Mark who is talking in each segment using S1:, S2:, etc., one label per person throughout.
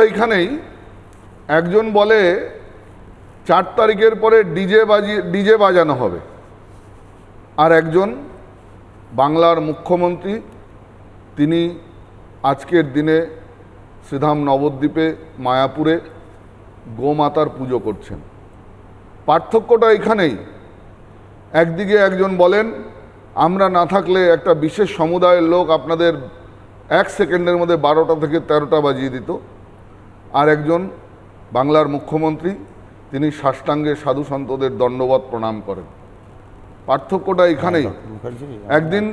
S1: এখানেই, একজন বলে 4 তারিখের পরে ডিজে বাজানো হবে, আর একজন বাংলার মুখ্যমন্ত্রী তিনি আজকের দিনে শ্রীধাম নবদ্বীপে মায়াপুরে গোমাতার পুজো করছেন। পার্থক্যটা এখানেই, একদিকে একজন বলেন আমরা না থাকলে একটা বিশেষ সমুদায়ের লোক আপনাদের 1 সেকেন্ডের মধ্যে 12টা থেকে 13টা বাজিয়ে দিত, আর একজন বাংলার মুখ্যমন্ত্রী তিনি সাষ্টাঙ্গে সাধু সন্তদের দণ্ডবত প্রণাম করেন। পার্থক্যটা এখানেই। একদিন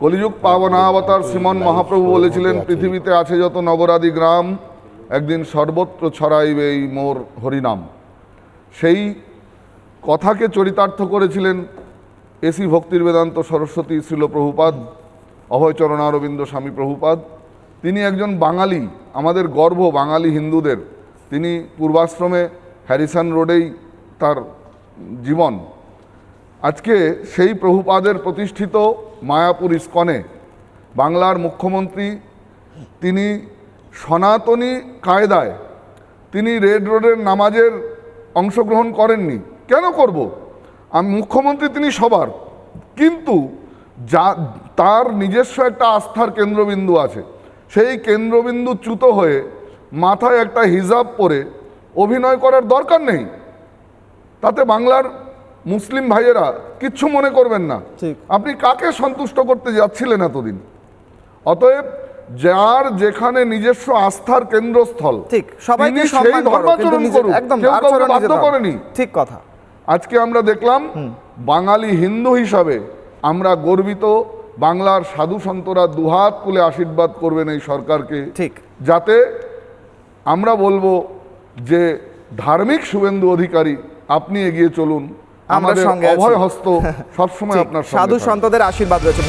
S1: কলিযুগ পাবনাবতার শ্রীমন মহাপ্রভু বলেছিলেন পৃথিবীতে আছে যত নগরাদি গ্রাম, একদিন সর্বত্র ছড়াইবে এই মোর হরিনাম। সেই কথাকে চরিতার্থ করেছিলেন এসি ভক্তির বেদান্ত সরস্বতী শ্রীল প্রভুপাদ, অভয়চরণারবিন্দ স্বামী প্রভুপাদ। তিনি একজন বাঙালি, আমাদের গর্ব বাঙালি হিন্দুদের। তিনি পূর্বাশ্রমে হ্যারিসন রোডেই তার জীবন। আজকে সেই প্রভুপাদের প্রতিষ্ঠিত মায়াপুর ইস্কনে বাংলার মুখ্যমন্ত্রী তিনি সনাতনী কায়দায় তিনি রেড রোডের নামাজের অংশগ্রহণ করেননি। কেন করব? আমি মুখ্যমন্ত্রী, তিনি সবার, কিন্তু তার নিজস্ব একটা আস্থার কেন্দ্রবিন্দু আছে। সেই কেন্দ্রবিন্দু চ্যুত হয়ে মাথায় একটা হিজাব পরে অভিনয় করার দরকার নেই। তাতে বাংলার মুসলিম ভাইয়েরা কিচ্ছু মনে করবেন না। আপনি কাকে সন্তুষ্ট করতে যাচ্ছিলেন এতদিন? অতএব যার যেখানে নিজস্ব আস্থার কেন্দ্রস্থল,
S2: ঠিক, সবাইকে সম্মান করো, কিন্তু একদম
S1: বাধ্য করেনি।
S2: ঠিক কথা।
S1: আজকে আমরা দেখলাম বাঙালি হিন্দু হিসাবে আমরা গর্বিত। বাংলার সাধু সন্তরা দুহাত তুলে আশীর্বাদ করবেন এই সরকারকে, ঠিক, যাতে আমরা বলবো যে ধার্মিক শুভেন্দু অধিকারী আপনি এগিয়ে চলুন, আমাদের অভয় হস্ত সবসময় আপনার
S2: সাধু সন্তদের আশীর্বাদ রয়েছে।